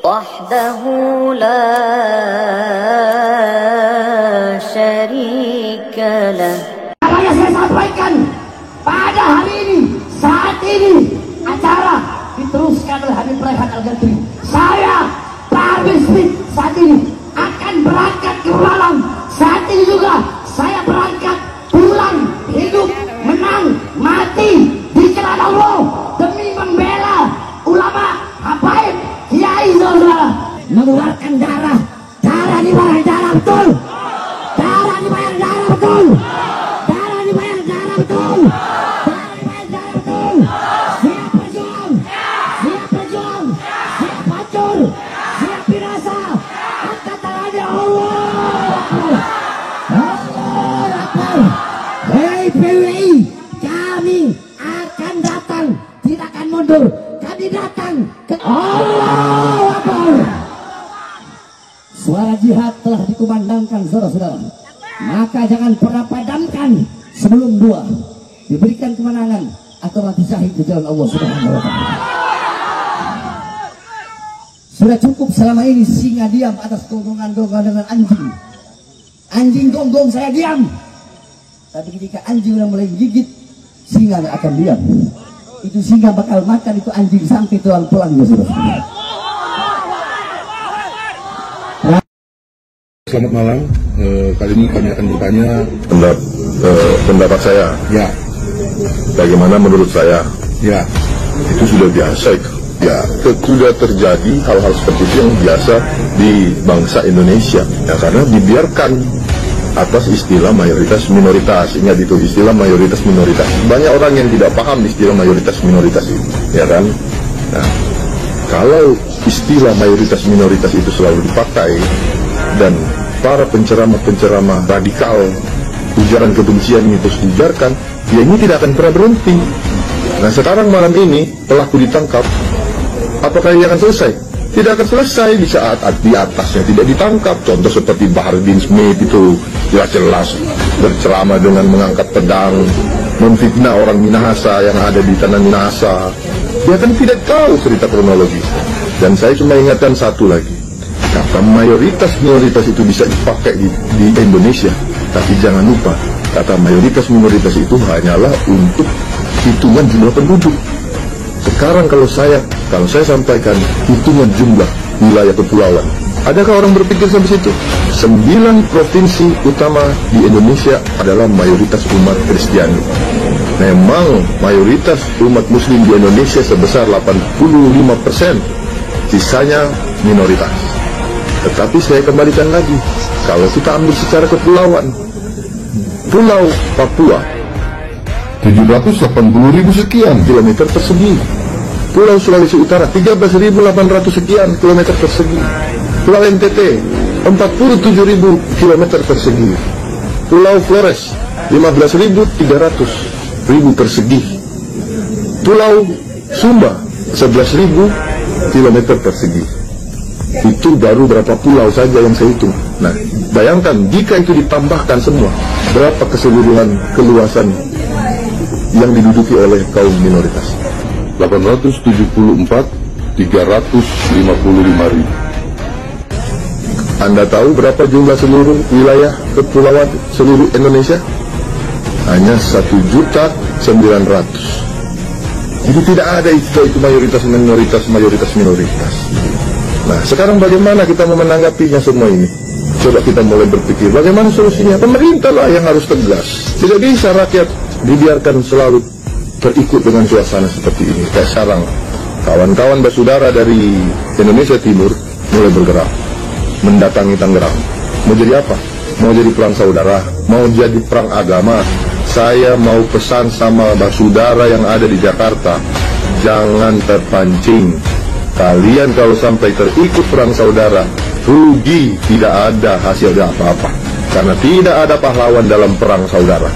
وحده لا شريك له. Makanya saya sampaikan pada hari ini, saat ini acara diteruskan oleh Habib Raihan Al-Ghantri. Saya Pak Habib Smith saat ini akan berangkat ke malam. Saat ini juga saya berangkat pulang, hidup, menang, mati di jalan Allah demi membela ulama, habaib, kiai, saudara. Mengeluarkan darah dibayar darah betul. Darah dibayar darah betul. Darah dibayar darah betul. Darah dibayar darah betul. Siap berjuang, siap berjuang, siap hancur, siap binasa. Angkat tangannya, Allah. Allah Akbar. Hei PWI, kami akan datang, tidak akan mundur. Kami datang ke Allah Akbar. Suara jihad telah dikumandangkan, saudara-saudara. Maka jangan pernah padamkan sebelum dua diberikan kemenangan atau mati syahid di jalan Allah Subhanahu wa Ta'ala. Sudah cukup selama ini singa diam atas gonggongan-gonggongan dengan anjing. Anjing gonggong saya diam. Tapi ketika anjing udah mulai gigit, singa nggak akan diam. Itu singa bakal makan itu anjing sampai tulang-tulangnya, saudara. Selamat malam. Kali ini kami akan bertanya pendapat saya. Ya. Bagaimana menurut saya? Ya. Itu sudah biasa itu. Ya, sudah terjadi hal-hal seperti itu yang biasa di bangsa Indonesia. Ya, karena dibiarkan atas istilah mayoritas minoritas. Ingat itu, istilah mayoritas minoritas. Banyak orang yang tidak paham istilah mayoritas minoritas itu, ya kan? Nah, kalau istilah mayoritas minoritas itu selalu dipakai dan para penceramah-penceramah radikal ujaran kebencian ini terus dibiarkan, ya ini tidak akan pernah berhenti. Nah, sekarang malam ini pelaku ditangkap, apakah ia akan selesai? Tidak akan selesai di saat di atasnya tidak ditangkap. Contoh seperti Bahardin Smith itu jelas-jelas berceramah dengan mengangkat pedang, memfitnah orang Minahasa yang ada di tanah Minahasa. Dia kan tidak tahu cerita kronologi. Dan saya cuma ingatkan satu lagi, kata mayoritas minoritas itu bisa dipakai di Indonesia, tapi jangan lupa kata mayoritas minoritas itu hanyalah untuk hitungan jumlah penduduk. Sekarang kalau saya sampaikan hitungan jumlah wilayah kepulauan, adakah orang berpikir sampai situ? 9 provinsi utama di Indonesia adalah mayoritas umat Kristiani. Memang mayoritas umat Muslim di Indonesia sebesar 85%, sisanya minoritas. Tetapi saya kembalikan lagi, kalau kita ambil secara kepulauan, Pulau Papua 780.000 sekian kilometer persegi. Pulau Sulawesi Utara 13.800 sekian kilometer persegi. Pulau NTT 47.000 kilometer persegi. Pulau Flores 15.300 persegi. Pulau Sumba 11.000 kilometer persegi. Itu baru berapa pulau saja yang saya hitung. Nah, bayangkan jika itu ditambahkan semua, berapa keseluruhan keluasan yang diduduki oleh kaum minoritas? 874.355.000. Anda tahu berapa jumlah seluruh wilayah kepulauan seluruh Indonesia? Hanya 1.900.000. Jadi tidak ada itu mayoritas minoritas. Nah, sekarang bagaimana kita mau menanggapinya semua ini? Coba kita mulai berpikir, bagaimana solusinya? Pemerintah lah yang harus tegas. Tidak bisa rakyat dibiarkan selalu terikut dengan suasana seperti ini. Kayak sekarang, kawan-kawan bersaudara dari Indonesia Timur mulai bergerak, mendatangi Tangerang. Mau jadi apa? Mau jadi perang saudara? Mau jadi perang agama? Saya mau pesan sama bersaudara yang ada di Jakarta, jangan terpancing. Kalian kalau sampai terikut perang saudara, rugi, tidak ada hasilnya apa-apa. Karena tidak ada pahlawan dalam perang saudara.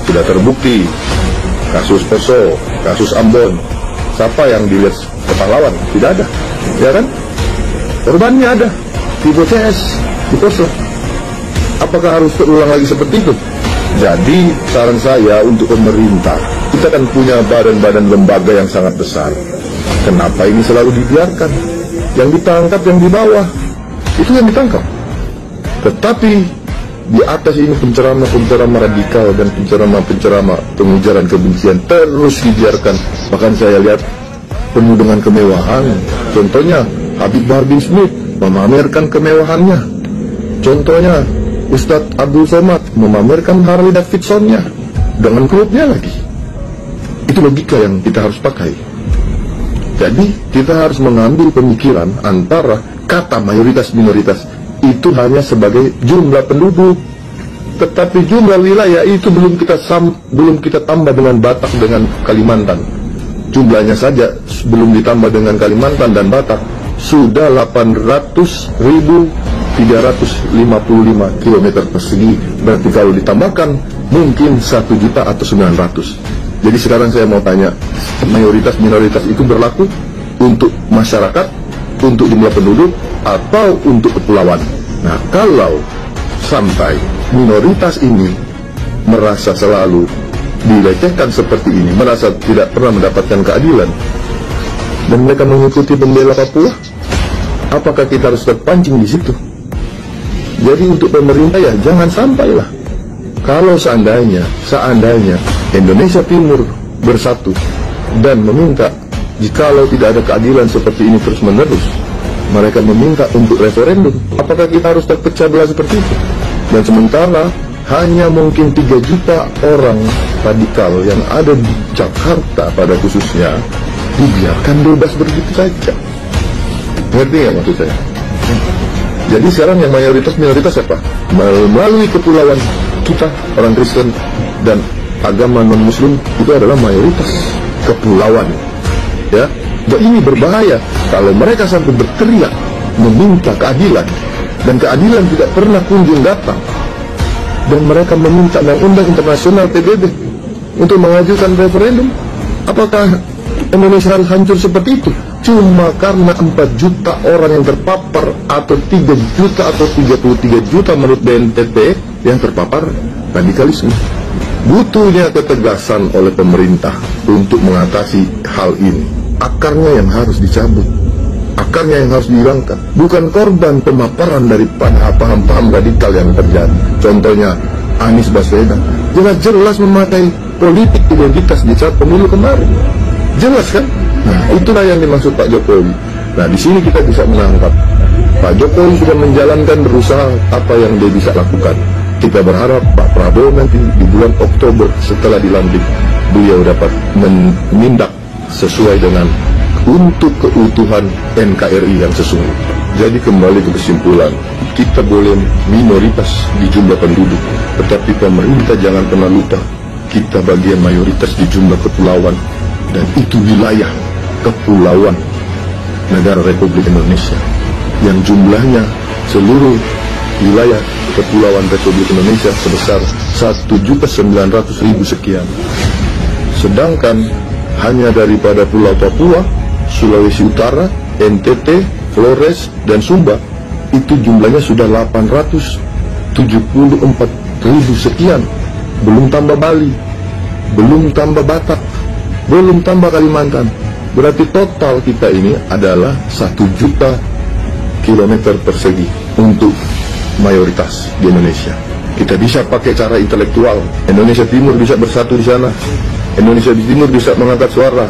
Sudah terbukti, kasus Poso, kasus Ambon, siapa yang dilihat pahlawan? Tidak ada, ya kan? Korbannya ada, di BCS, di Poso. Apakah harus terulang lagi seperti itu? Jadi saran saya untuk pemerintah, kita kan punya badan-badan lembaga yang sangat besar. Kenapa ini selalu dibiarkan? yang ditangkap yang di bawah, itu yang ditangkap. Tetapi di atas ini penceramah-penceramah radikal dan penceramah-penceramah pengujaran kebencian terus dibiarkan. Bahkan saya lihat penuh dengan kemewahan. Contohnya Habib Bahar bin Smith memamerkan kemewahannya. Contohnya Ustadz Abdul Somad memamerkan Harley Davidson-nya dengan klubnya lagi. Itu logika yang kita harus pakai. Jadi kita harus mengambil pemikiran antara kata mayoritas minoritas itu hanya sebagai jumlah penduduk, tetapi jumlah wilayah itu belum kita tambah dengan Batak dengan Kalimantan. Jumlahnya saja belum ditambah dengan Kalimantan dan Batak sudah 800.355 km persegi. Berarti kalau ditambahkan mungkin 1 juta atau 900. Jadi sekarang saya mau tanya, mayoritas minoritas itu berlaku untuk masyarakat, untuk jumlah penduduk, atau untuk kepulauan? Nah, kalau sampai minoritas ini merasa selalu dilecehkan seperti ini, merasa tidak pernah mendapatkan keadilan, dan mereka mengikuti pembela Papua, apakah kita harus terpancing di situ? Jadi untuk pemerintah ya jangan sampailah. Kalau seandainya Indonesia Timur bersatu dan meminta, jikalau tidak ada keadilan seperti ini terus-menerus, mereka meminta untuk referendum, apakah kita harus terpecah belah seperti itu? Dan sementara hanya mungkin 3 juta orang radikal yang ada di Jakarta pada khususnya dibiarkan bebas begitu saja. Ngerti nggak maksud saya? Jadi sekarang yang mayoritas minoritas apa? Melalui kepulauan kita, orang Kristen dan agama non-Muslim itu adalah mayoritas kepulauan. Ya, dan ini berbahaya kalau mereka sampai berteriak meminta keadilan, dan keadilan tidak pernah kunjung datang, dan mereka meminta undang-undang internasional PBB untuk mengajukan referendum. Apakah Indonesia harus hancur seperti itu cuma karena 4 juta orang yang terpapar, atau 3 juta atau 33 juta menurut BNPB yang terpapar radikalisme? Butuhnya ketegasan oleh pemerintah untuk mengatasi hal ini. Akarnya yang harus dicabut, akarnya yang harus dihilangkan, bukan korban pemaparan daripada paham-paham radikal yang terjadi. Contohnya Anies Baswedan jelas-jelas memakai politik identitas di saat pemilu kemarin, jelas kan? Nah, itulah yang dimaksud Pak Jokowi. Nah, di sini kita bisa menangkap Pak Jokowi sudah menjalankan, berusaha apa yang dia bisa lakukan. Kita berharap Pak Prabowo nanti di bulan Oktober setelah dilantik, beliau dapat menindak sesuai dengan untuk keutuhan NKRI yang sesungguhnya. Jadi kembali ke kesimpulan, kita boleh minoritas di jumlah penduduk, tetapi pemerintah jangan pernah lupa kita bagian mayoritas di jumlah kepulauan, dan itu wilayah kepulauan negara Republik Indonesia yang jumlahnya seluruh wilayah kepulauan Republik Indonesia sebesar 1.900.000 sekian. Sedangkan hanya daripada Pulau Papua, Sulawesi Utara, NTT, Flores, dan Sumba itu jumlahnya sudah 874.000 sekian. Belum tambah Bali, belum tambah Batak, belum tambah Kalimantan. Berarti total kita ini adalah 1 juta kilometer persegi untuk mayoritas di Indonesia. Kita bisa pakai cara intelektual. Indonesia Timur bisa bersatu di sana. Indonesia Timur bisa mengangkat suara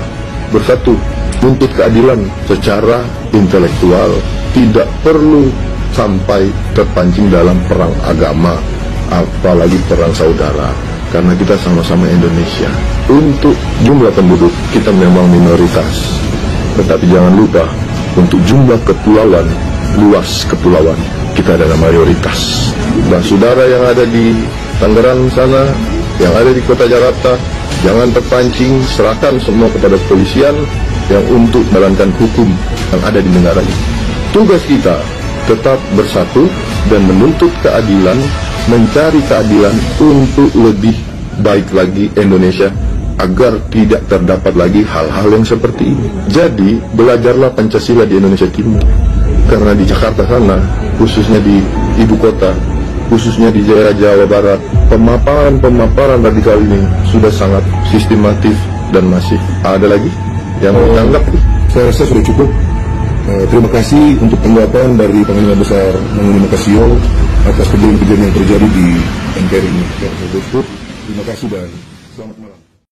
bersatu untuk keadilan secara intelektual. Tidak perlu sampai terpancing dalam perang agama, apalagi perang saudara, karena kita sama-sama Indonesia. Untuk jumlah penduduk kita memang minoritas, tetapi jangan lupa untuk jumlah kepulauan, luas kepulauan, kita adalah mayoritas. Dan saudara yang ada di Tangerang sana, yang ada di kota Jakarta, jangan terpancing, serahkan semua kepada kepolisian yang untuk menjalankan hukum yang ada di negara ini. Tugas kita tetap bersatu dan menuntut keadilan, mencari keadilan untuk lebih baik lagi Indonesia, agar tidak terdapat lagi hal-hal yang seperti ini. Jadi belajarlah Pancasila di Indonesia Timur, karena di Jakarta sana, khususnya di ibu kota, khususnya di daerah Jawa Barat, pemaparan radikal ini sudah sangat sistematis dan masif. Ada lagi yang menganggap? Saya rasa sudah cukup. Terima kasih untuk tanggapan dari Panglima Besar Mangunkusumo Makasio atas kejadian-kejadian yang terjadi di NKRI ini. Terima kasih dan selamat malam.